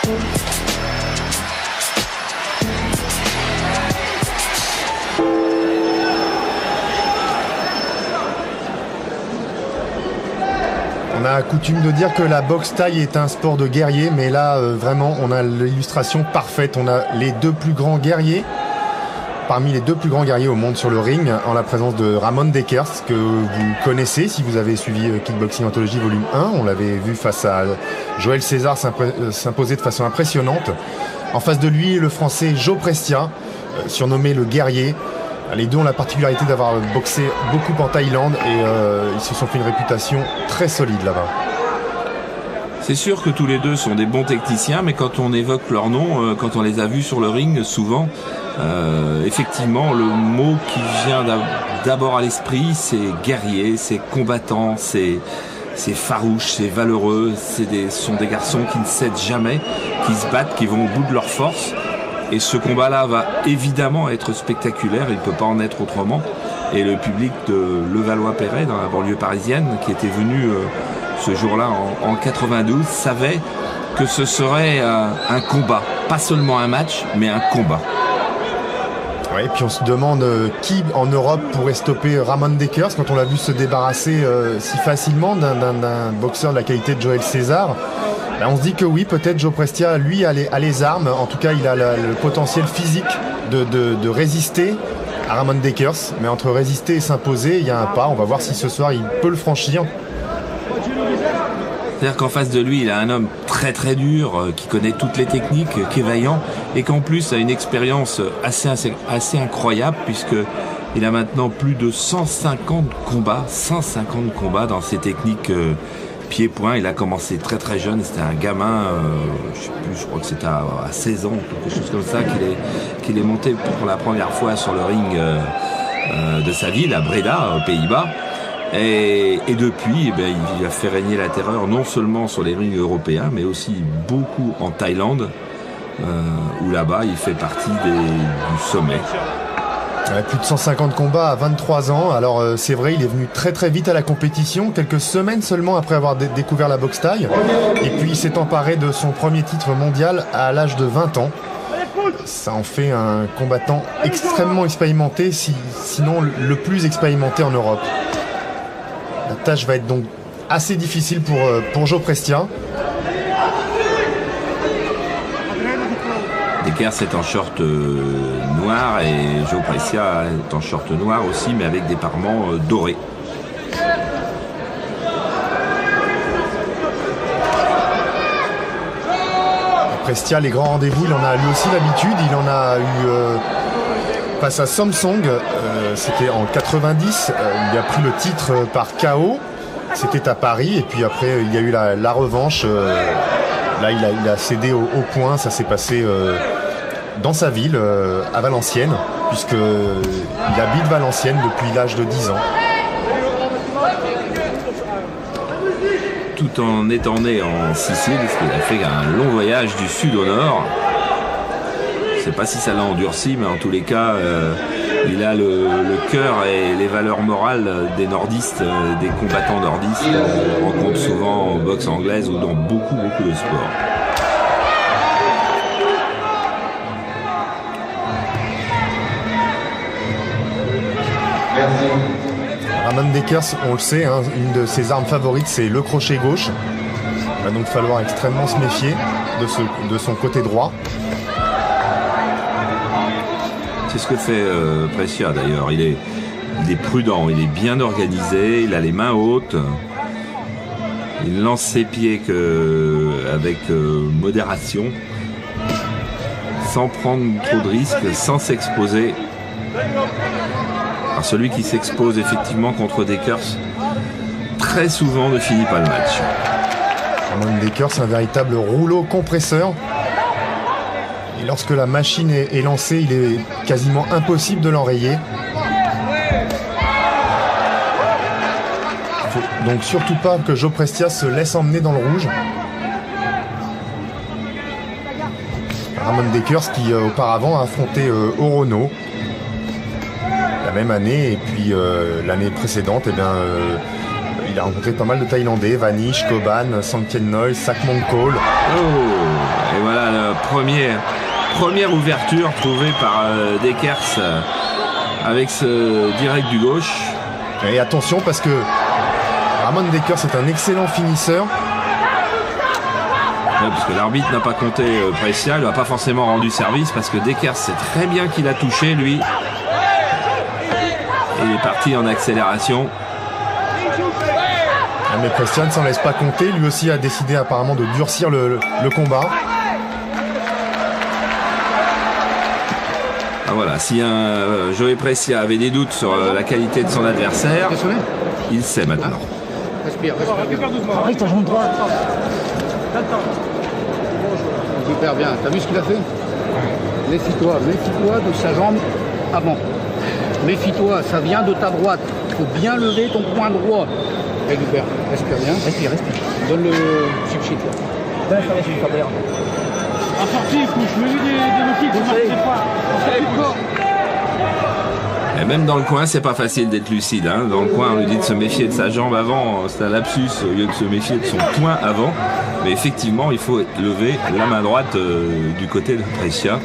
On a coutume de dire que la boxe thaï est un sport de guerrier, mais là, vraiment, on a l'illustration parfaite. On a les deux plus grands guerriers, parmi les deux plus grands guerriers au monde sur le ring, en la présence de Ramon Dekers, que vous connaissez si vous avez suivi Kickboxing Anthology volume 1. On l'avait vu face à Joël César s'imposer de façon impressionnante. En face de lui, le français Joe Prestia, surnommé le guerrier. Les deux ont la particularité d'avoir boxé beaucoup en Thaïlande et ils se sont fait une réputation très solide là-bas. C'est sûr que tous les deux sont des bons techniciens, mais quand on évoque leur nom, quand on les a vus sur le ring, souvent, effectivement, le mot qui vient d'abord à l'esprit, c'est guerrier, c'est combattant, c'est farouche, c'est valeureux, ce sont des garçons qui ne cèdent jamais, qui se battent, qui vont au bout de leur force. Et ce combat-là va évidemment être spectaculaire, il ne peut pas en être autrement. Et le public de Levallois-Perret, dans la banlieue parisienne, qui était venu ce jour-là en 92, savait que ce serait un combat. Pas seulement un match, mais un combat. Ouais, et puis on se demande qui en Europe pourrait stopper Ramon Dekers quand on l'a vu se débarrasser si facilement d'un boxeur de la qualité de Joël César. Là, on se dit que oui, peut-être Joe Prestia, lui, a les armes. En tout cas, il a le potentiel physique de résister à Ramon Dekers. Mais entre résister et s'imposer, il y a un pas. On va voir si ce soir, il peut le franchir. C'est-à-dire qu'en face de lui, il a un homme très très dur, qui connaît toutes les techniques, qui est vaillant, et qu'en plus a une expérience assez incroyable, puisqu'il a maintenant plus de 150 combats dans ses techniques pied-point. Il a commencé très très jeune, c'était un gamin, je crois que c'était à 16 ans, quelque chose comme ça, qu'il est monté pour la première fois sur le ring de sa ville, à Breda, aux Pays-Bas. Et depuis, il a fait régner la terreur non seulement sur les rings européens, mais aussi beaucoup en Thaïlande, où là-bas il fait partie du sommet. Ouais, plus de 150 combats à 23 ans. Alors c'est vrai, il est venu très très vite à la compétition, quelques semaines seulement après avoir découvert la boxe thaï. Et puis il s'est emparé de son premier titre mondial à l'âge de 20 ans. Ça en fait un combattant extrêmement expérimenté, sinon le plus expérimenté en Europe. La tâche va être donc assez difficile pour Joe Prestia. Dekers est en short noir et Joe Prestia est en short noir aussi, mais avec des parements dorés. Prestia, les grands rendez-vous, il en a lui aussi l'habitude. Il en a eu face à Samsung, c'était en 90. Il a pris le titre par KO. C'était à Paris. Et puis après, il y a eu la revanche. Là, il a cédé au point. Ça s'est passé dans sa ville, à Valenciennes, puisqu'il habite Valenciennes depuis l'âge de 10 ans. Tout en étant né en Sicile, parce qu'il a fait un long voyage du sud au nord. Je ne sais pas si ça l'a endurci, mais en tous les cas, il a le cœur et les valeurs morales des nordistes, des combattants nordistes qu'on rencontre souvent en boxe anglaise ou dans beaucoup de sports. Ramon Dekers, on le sait, hein, une de ses armes favorites, c'est le crochet gauche. Il va donc falloir extrêmement se méfier de son côté droit. C'est ce que fait Prestia d'ailleurs. Il est prudent, il est bien organisé, il a les mains hautes. Il lance ses pieds avec modération, sans prendre trop de risques, sans s'exposer. Alors celui qui s'expose effectivement contre Dekers, très souvent ne finit pas le match. Ramon Dekers, c'est un véritable rouleau compresseur. Et lorsque la machine est lancée, il est quasiment impossible de l'enrayer. Faut donc surtout pas que Joe Prestia se laisse emmener dans le rouge. Ramon Dekers qui auparavant a affronté Orono la même année, et puis l'année précédente, il a rencontré pas mal de Thaïlandais, Vanish, Koban, Sankien Noy, Sakmon Cole. Oh, et voilà première ouverture trouvée par Dekers avec ce direct du gauche. Et attention parce que Ramon Dekers est un excellent finisseur. Ouais, parce que l'arbitre n'a pas compté Brescia, il n'a pas forcément rendu service parce que Dekers sait très bien qu'il a touché lui. Et il est parti en accélération. Mais Brescia ne s'en laisse pas compter, lui aussi a décidé apparemment de durcir le combat. Ah, voilà, si Joey Brescia avait des doutes sur la qualité de son adversaire, il sait maintenant. Respire. Arrête ta jambe droite. Super bien. T'as vu ce qu'il a fait? Méfie-toi de sa jambe avant. Méfie-toi, ça vient de ta droite. Il faut bien lever ton poing droit. Récupère, respire bien. Respire. Donne le chip sheet là. Un sportif, je me dis des outils, je ne sais pas. Et même dans le coin, c'est pas facile d'être lucide. Hein. Dans le coin, on lui dit de se méfier de sa jambe avant. C'est un lapsus au lieu de se méfier de son poing avant. Mais effectivement, il faut lever la main droite du côté de Brescia.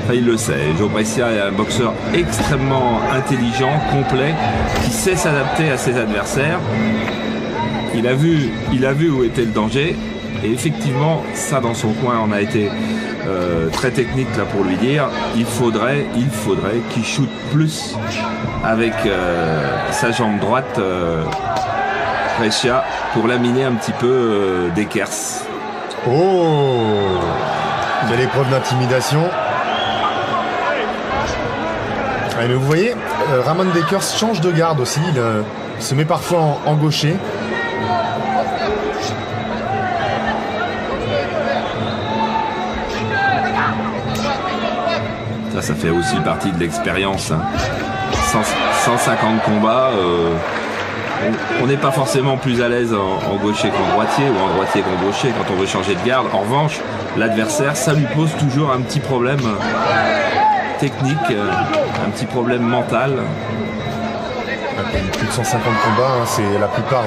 Enfin, il le sait. Joe Brescia est un boxeur extrêmement intelligent, complet, qui sait s'adapter à ses adversaires. Il a vu où était le danger. Et effectivement, ça dans son coin, on a été très technique là pour lui dire il faudrait qu'il shoot plus avec sa jambe droite Brescia pour laminer un petit peu Dekers. Oh, il y a l'épreuve d'intimidation. Ouais, mais vous voyez, Ramon Dekers change de garde aussi. Il se met parfois en gaucher. Ça fait aussi partie de l'expérience. Hein. 150 combats, on n'est pas forcément plus à l'aise en gaucher qu'en droitier ou en droitier qu'en gaucher quand on veut changer de garde. En revanche, l'adversaire, ça lui pose toujours un petit problème technique, un petit problème mental. Plus de 150 combats, hein, c'est la plupart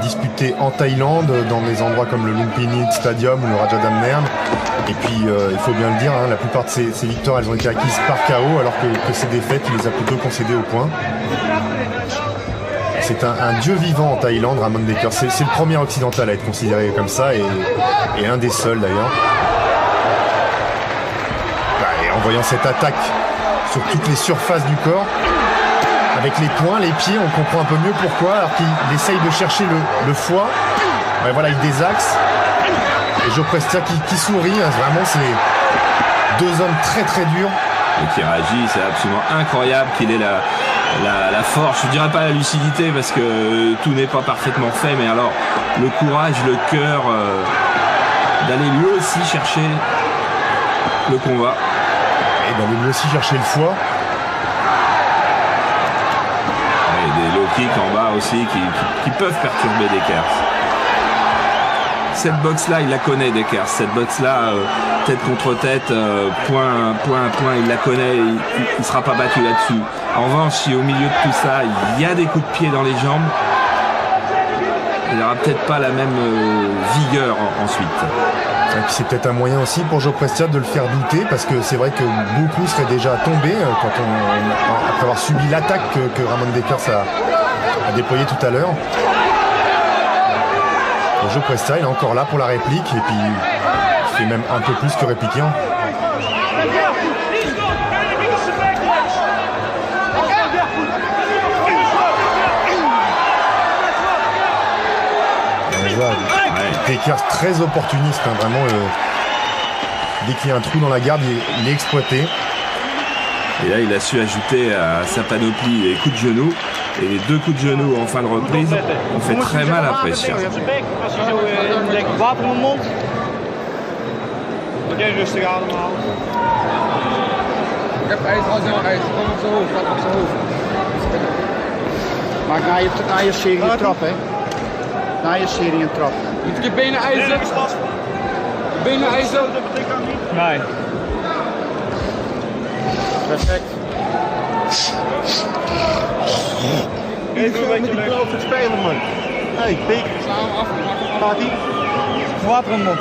disputés en Thaïlande, dans des endroits comme le Lumpini Stadium ou le Rajadamnern. Et puis, il faut bien le dire, hein, la plupart de ces victoires, elles ont été acquises par KO, alors que ces défaites, il les a plutôt concédées au point. C'est un dieu vivant en Thaïlande, Ramon Dekers. C'est le premier occidental à être considéré comme ça, et un des seuls d'ailleurs. Et en voyant cette attaque sur toutes les surfaces du corps, avec les poings, les pieds, on comprend un peu mieux pourquoi, alors qu'il essaye de chercher le foie. Ouais, voilà, il désaxe. Et Joe Brescia qui sourit, hein, vraiment, c'est deux hommes très très durs. Et qui réagit, c'est absolument incroyable qu'il ait la force, je dirais pas la lucidité parce que tout n'est pas parfaitement fait, mais alors le courage, le cœur d'aller lui aussi chercher le combat. Et d'aller lui aussi chercher le foie. Des low kicks en bas aussi qui peuvent perturber Dekers. Cette boxe-là, il la connaît, Dekers. Cette boxe-là, tête contre tête, point, il la connaît, il ne sera pas battu là-dessus. En revanche, si au milieu de tout ça, il y a des coups de pied dans les jambes, il n'aura peut-être pas la même vigueur ensuite. Et puis c'est peut-être un moyen aussi pour Joe Brescia de le faire douter, parce que c'est vrai que beaucoup seraient déjà tombés après avoir subi l'attaque que Ramon Dekers a déployée tout à l'heure. Joe Brescia, il est encore là pour la réplique, et puis il fait même un peu plus que répliquer. Dekers très opportuniste, hein, vraiment. Dès qu'il y a un trou dans la garde, il est exploité. Et là, il a su ajouter à sa panoplie les coups de genoux. Et les deux coups de genoux en fin de reprise ont fait très mal à Brescia. Als je zo denkt, water in de mond. Oké, rustig ademhalen. Ik heb ijs, kom op zijn hoofd, gaat op zijn hoofd. Maak na je serie een trap, hè. Na je serie een trap. Je moet je benen ijzeren. Benen ijzeren. Nee. Perfect. Even een beetje leuk. Spelen, man. Hey, Pik. Gaat ie? Water in de mond.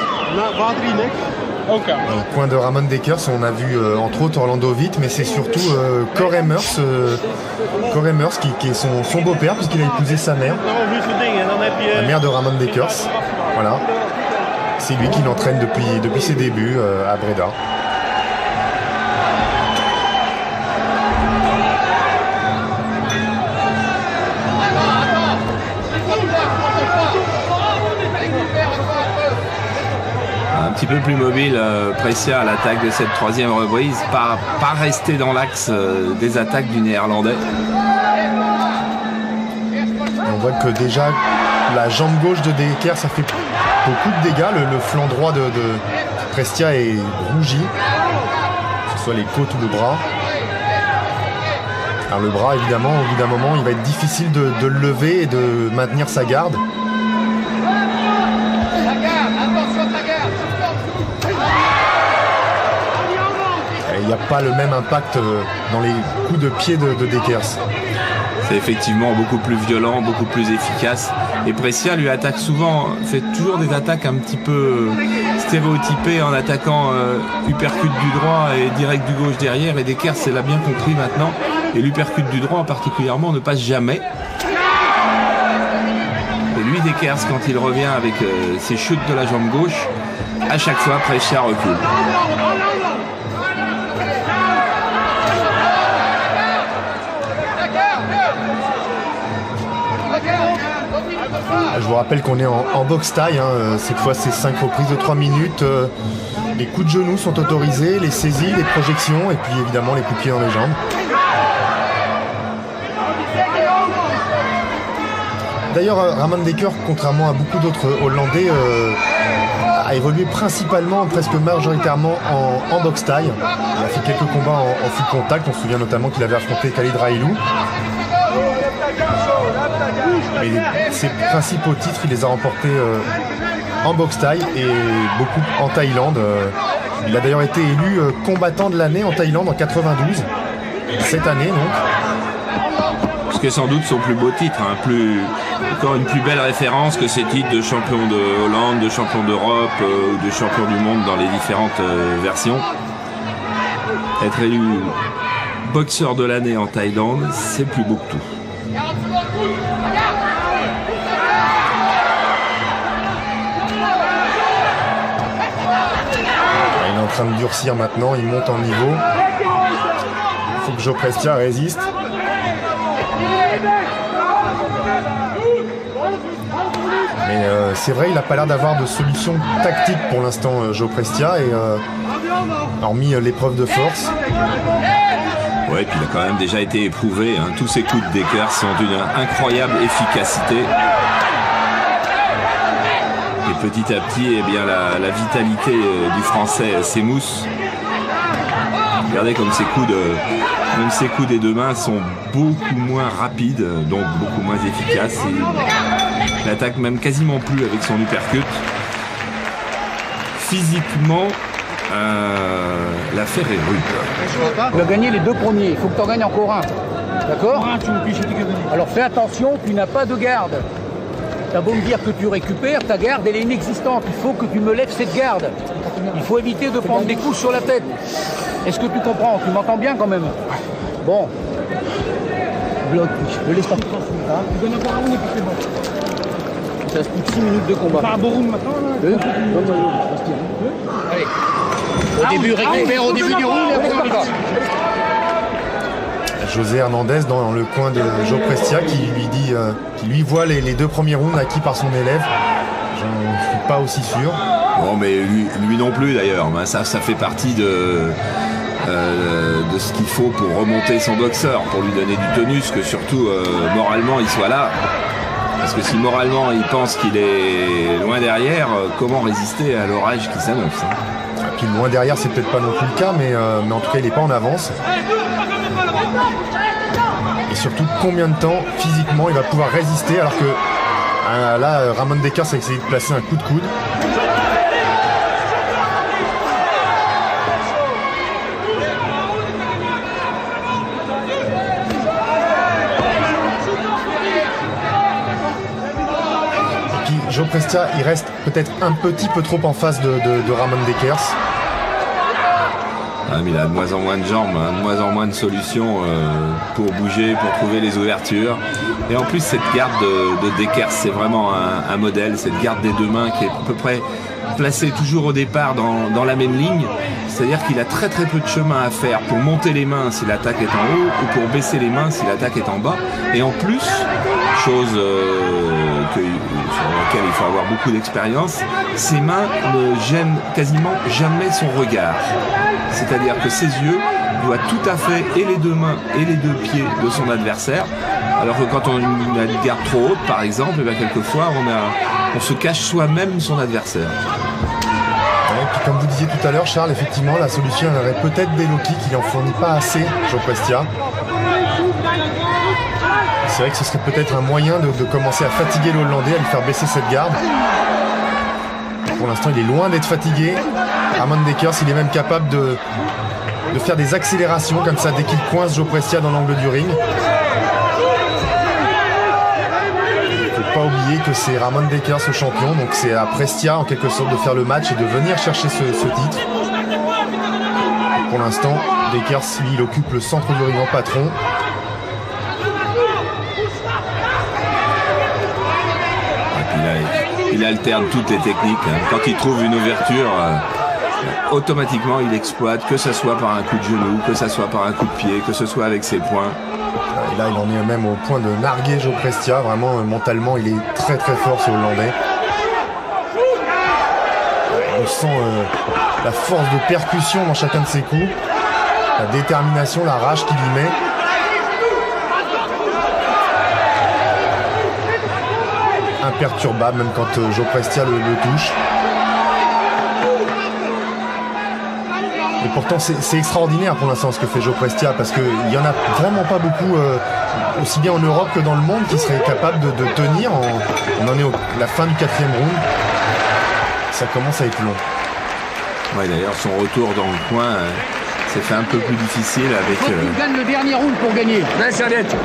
Au coin de Ramon Dekers, on a vu entre autres Orlando Witt, mais c'est surtout Cor Emmers, qui est son beau-père, puisqu'il a épousé sa mère, la mère de Ramon Dekers. Voilà. C'est lui qui l'entraîne depuis ses débuts à Breda. Un petit peu plus mobile, Brescia à l'attaque de cette troisième reprise, pas rester dans l'axe des attaques du Néerlandais. On voit que déjà la jambe gauche de Dekers, ça fait beaucoup de dégâts. Le flanc droit de Brescia est rougi, que ce soit les côtes ou le bras. Alors le bras, évidemment, au bout d'un moment, il va être difficile de le lever et de maintenir sa garde. Il n'y a pas le même impact dans les coups de pied de Dekers. C'est effectivement beaucoup plus violent, beaucoup plus efficace. Et Brescia lui attaque souvent, fait toujours des attaques un petit peu stéréotypées en attaquant uppercut du droit et direct du gauche derrière. Et Dekers, c'est l'a bien compris maintenant. Et l'uppercut du droit particulièrement ne passe jamais. Et lui, Dekers, quand il revient avec ses chutes de la jambe gauche, à chaque fois, Brescia recule. Je vous rappelle qu'on est en boxe taille, cette fois c'est 5 reprises de 3 minutes, les coups de genoux sont autorisés, les saisies, les projections et puis évidemment les coups de pied dans les jambes. D'ailleurs Ramon Dekers, contrairement à beaucoup d'autres Hollandais, a évolué principalement, presque majoritairement en boxe taille. Il a fait quelques combats en full contact, on se souvient notamment qu'il avait affronté Khalid Railou. Mais ses principaux titres, il les a remportés en boxe thaï et beaucoup en Thaïlande. Il a d'ailleurs été élu combattant de l'année en Thaïlande en 92, cette année donc. Ce que sans doute son plus beau titre, encore une plus belle référence que ses titres de champion de Hollande, de champion d'Europe ou de champion du monde dans les différentes versions. Être élu boxeur de l'année en Thaïlande, c'est plus beau que tout. Il est en train de durcir maintenant, il monte en niveau. Il faut que Joe Prestia résiste. Mais c'est vrai, il n'a pas l'air d'avoir de solution tactique pour l'instant, Joe Prestia, et hormis l'épreuve de force. Ouais, puis il a quand même déjà été éprouvé. Tous ces coups de Dekers sont d'une incroyable efficacité. Et petit à petit, eh bien, la vitalité du français s'émousse. Regardez comme même ses coups des deux mains sont beaucoup moins rapides, donc beaucoup moins efficaces. Il n'attaque même quasiment plus avec son uppercut. Physiquement, l'affaire est rude. Tu as gagné les 2 premiers, il faut que tu en gagnes encore un. D'accord? Alors fais attention, tu n'as pas de garde. Tu as beau me dire que tu récupères, ta garde elle est inexistante. Il faut que tu me lèves cette garde. Il faut éviter de prendre des coups sur la tête. Est-ce que tu comprends? Tu m'entends bien quand même? Bon. Bloc, ne laisse pas. Tu donnes encore un round et puis c'est bon. Il reste plus que 6 minutes de combat. Pas un beau round maintenant là. Allez. Au début, récupère au début du round et après on y va. José Hernandez dans le coin de Joe Prestia qui lui voit les 2 premiers rounds acquis par son élève. J'en suis pas aussi sûr. Bon, mais lui non plus d'ailleurs. Ça fait partie de ce qu'il faut pour remonter son boxeur, pour lui donner du tonus, que surtout moralement il soit là. Parce que si moralement il pense qu'il est loin derrière, comment résister à l'orage qui s'annonce? Puis loin derrière, c'est peut-être pas non plus le cas, mais en tout cas il n'est pas en avance. Et surtout, combien de temps physiquement il va pouvoir résister alors que là, Ramon Dekers a essayé de placer un coup de coude. Joe Prestia, il reste peut-être un petit peu trop en face de Ramon Dekers. Ah, mais il a de moins en moins de jambes, hein, de moins en moins de solutions pour bouger, pour trouver les ouvertures. Et en plus, cette garde de Dekers, c'est vraiment un modèle. Cette garde des deux mains qui est à peu près placée toujours au départ dans la même ligne. C'est-à-dire qu'il a très très peu de chemin à faire pour monter les mains si l'attaque est en haut ou pour baisser les mains si l'attaque est en bas. Et en plus, chose sur laquelle il faut avoir beaucoup d'expérience, ses mains ne gênent quasiment jamais son regard. C'est-à-dire que ses yeux voient tout à fait et les deux mains et les deux pieds de son adversaire. Alors que quand on a une garde trop haute, par exemple, eh bien, quelquefois on se cache soi-même son adversaire. Ouais, puis comme vous disiez tout à l'heure, Charles, effectivement, la solution aurait peut-être des low kicks, il n'en fournit pas assez, Joe Prestia. C'est vrai que ce serait peut-être un moyen de commencer à fatiguer le Hollandais, à lui faire baisser cette garde. Pour l'instant, il est loin d'être fatigué. Ramon Dekers, il est même capable de faire des accélérations comme ça dès qu'il coince Joe Prestia dans l'angle du ring. Il ne faut pas oublier que c'est Ramon Dekers le champion, donc c'est à Prestia en quelque sorte de faire le match et de venir chercher ce titre. Pour l'instant, Dekers, lui, il occupe le centre du ring en patron. Il alterne toutes les techniques. Quand il trouve une ouverture, automatiquement il exploite, que ce soit par un coup de genou, que ce soit par un coup de pied, que ce soit avec ses poings. Et là, il en est même au point de narguer Joe Prestia. Vraiment, mentalement, il est très très fort, ce Hollandais. On sent la force de percussion dans chacun de ses coups, la détermination, la rage qu'il y met. Imperturbable même quand Joe Prestia le touche. Et pourtant c'est extraordinaire pour l'instant ce que fait Joe Prestia, parce qu'il n'y en a vraiment pas beaucoup, aussi bien en Europe que dans le monde, qui seraient capables de tenir. On en est à la fin du 4e round. Ça commence à être long. Ouais, d'ailleurs son retour dans le coin s'est fait un peu plus difficile avec... Il faut que tu gagnes le dernier round pour gagner. Ouais, serviette.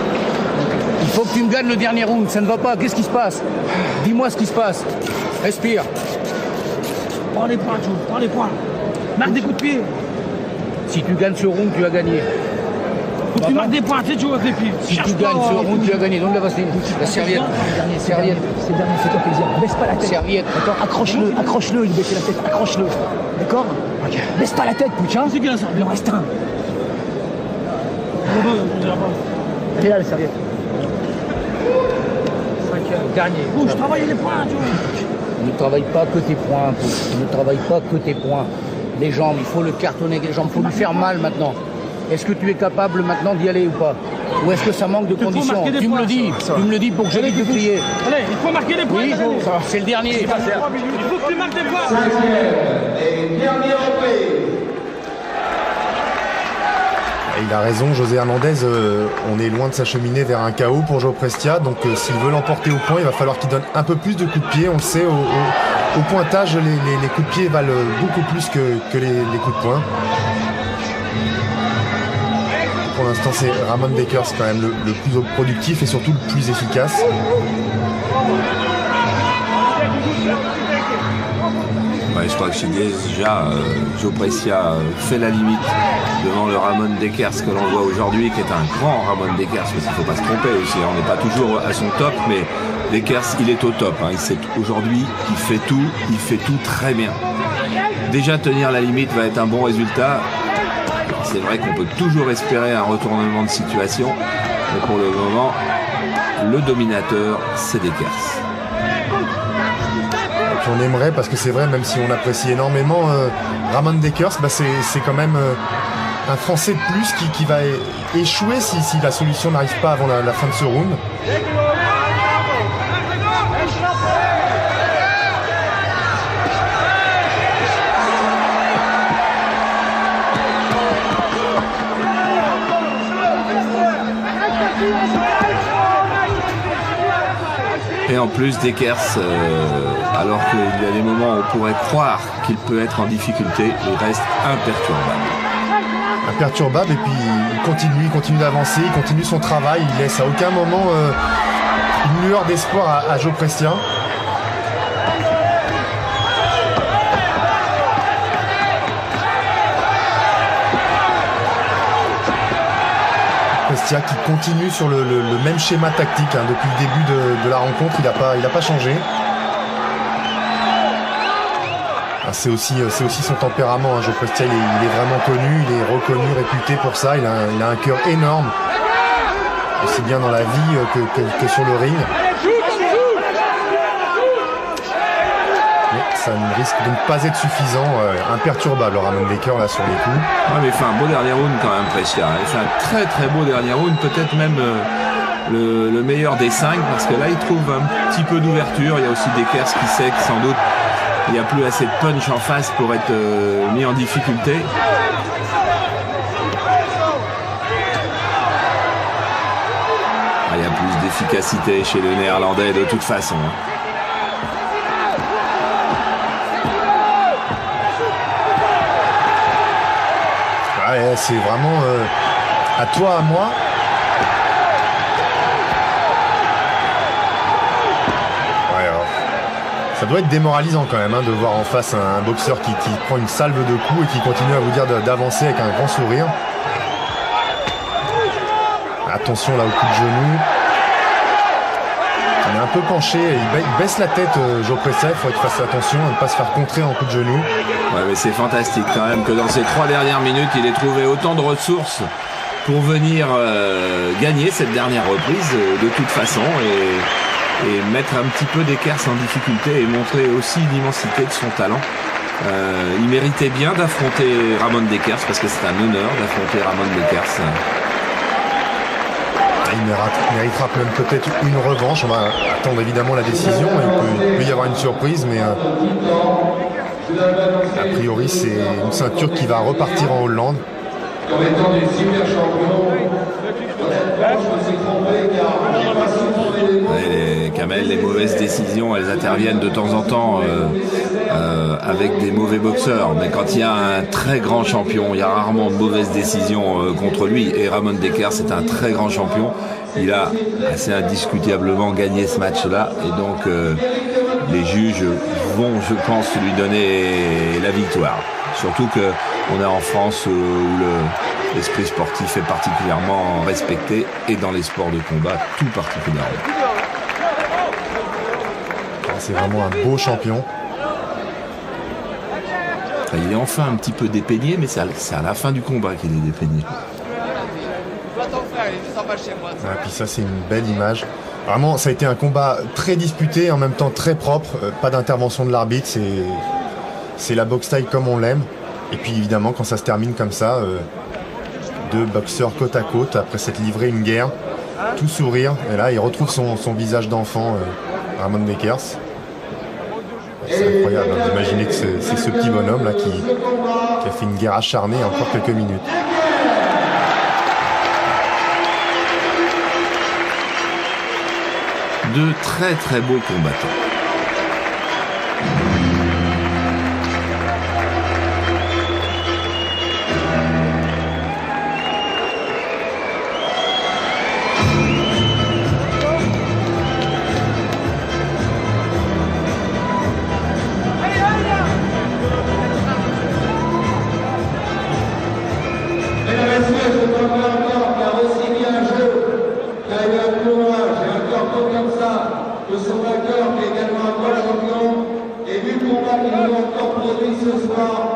Il faut que tu me gagnes le dernier round, ça ne va pas. Qu'est-ce qui se passe? Dis-moi ce qui se passe. Respire. Prends les points, Joe, prends les points. Marque des coups de pied. Si tu gagnes ce round, tu as gagné. Faut que tu marques des points, tu sais, Joe, avec les pieds. Si tu gagnes ce round, tu as gagné. Donc la vaseline, la serviette. Serviette. C'est le dernier, fais-toi plaisir. Baisse pas la tête. Serviette. D'accord, accroche-le, il baisse la tête, accroche-le. D'accord? Ok. Baisse pas la tête, putain. C'est qui la serviette? Il en reste un. Elle est là, la serviette. Dernier. Bouge, travaille les points, Joe. Ne travaille pas que tes points, Pouce. Ne travaille pas que tes points. Les jambes, il faut le cartonner avec les jambes, il faut lui faire mal maintenant. Est-ce que tu es capable maintenant d'y aller ou pas? Ou est-ce que ça manque de conditions? Tu me le dis, pour que j'évite de crier. Allez, il faut marquer des points. Oui, c'est le dernier. Il faut que tu marques des points. Il a raison, José Hernandez, on est loin de s'acheminer vers un KO pour Joe Prestia, donc s'il veut l'emporter au point, il va falloir qu'il donne un peu plus de coups de pied. On le sait, au pointage, les coups de pied valent beaucoup plus que les coups de poing. Pour l'instant, c'est Ramon Dekers quand même le plus productif et surtout le plus efficace. Ouais, je crois que déjà Joe Prestia fait la limite devant le Ramon Dekers que l'on voit aujourd'hui, qui est un grand Ramon Dekers, parce qu'il ne faut pas se tromper aussi, on n'est pas toujours à son top, mais Dekers, il est au top. Hein. Aujourd'hui, il fait tout très bien. Déjà, tenir la limite va être un bon résultat. C'est vrai qu'on peut toujours espérer un retournement de situation, mais pour le moment, le dominateur, c'est Dekers. On aimerait, parce que c'est vrai, même si on apprécie énormément Ramon Dekers, bah c'est quand même un Français de plus qui va échouer si la solution n'arrive pas avant la fin de ce round. Et en plus, Dekers, alors qu'il y a des moments où on pourrait croire qu'il peut être en difficulté, il reste imperturbable. Imperturbable, et puis il continue d'avancer, il continue son travail, il laisse à aucun moment une lueur d'espoir à Joe Prestia. Garcia qui continue sur le même schéma tactique hein, depuis le début de la rencontre. Il n'a pas changé. C'est aussi son tempérament. Hein. Joe Prestia, il est vraiment connu, il est reconnu, réputé pour ça. Il a un cœur énorme, aussi bien dans la vie que sur le ring. Mais ça ne risque de ne pas être suffisant. Imperturbable, Ramon Baker là sur les coups. Ouais, mais il fait un beau dernier round quand même, Prestia. Il fait un très très beau dernier round, peut-être même le meilleur des 5, parce que là il trouve un petit peu d'ouverture. Il y a aussi Dekers qui sait que sans doute il n'y a plus assez de punch en face pour être mis en difficulté. Il y a plus d'efficacité chez le Néerlandais de toute façon. Ouais, c'est vraiment à toi, à moi. Ça doit être démoralisant quand même hein, de voir en face un boxeur qui prend une salve de coups et qui continue à vous dire d'avancer avec un grand sourire. Attention là au coup de genou. Il est un peu penché, il baisse la tête Joe Prestia, il faut qu'il fasse attention à ne pas se faire contrer en coup de genou. Ouais, mais c'est fantastique quand même que dans ces 3 dernières minutes il ait trouvé autant de ressources pour venir gagner cette dernière reprise de toute façon et mettre un petit peu Dekers en difficulté et montrer aussi l'immensité de son talent. Il méritait bien d'affronter Ramon Dekers parce que c'est un honneur d'affronter Ramon Dekers. Il méritera même peut-être une revanche. On va attendre évidemment la décision. Il peut y avoir une surprise, mais a priori c'est une ceinture qui va repartir en Hollande. En étant des super champions, les Kamel, les mauvaises décisions, elles interviennent de temps en temps avec des mauvais boxeurs. Mais quand il y a un très grand champion, il y a rarement de mauvaises décisions contre lui. Et Ramon Dekers, c'est un très grand champion. Il a assez indiscutablement gagné ce match-là. Et donc, les juges vont, je pense, lui donner la victoire. Surtout qu'on est en France où l'esprit sportif est particulièrement respecté et dans les sports de combat tout particulièrement. C'est vraiment un beau champion. Il est enfin un petit peu dépeigné, mais c'est à la fin du combat qu'il est dépeigné. Et puis ça, c'est une belle image. Vraiment, ça a été un combat très disputé, en même temps très propre. Pas d'intervention de l'arbitre, c'est la boxe taille comme on l'aime. Et puis évidemment, quand ça se termine comme ça, deux boxeurs côte à côte, après s'être livré une guerre, tout sourire. Et là, il retrouve son visage d'enfant, Ramon Dekers. C'est incroyable hein, d'imaginer que c'est ce petit bonhomme là qui a fait une guerre acharnée encore quelques minutes. Deux très très beaux combattants. de son vainqueur qui est également un grand champion. Et vu le combat qu'ils nous ont encore produit ce soir,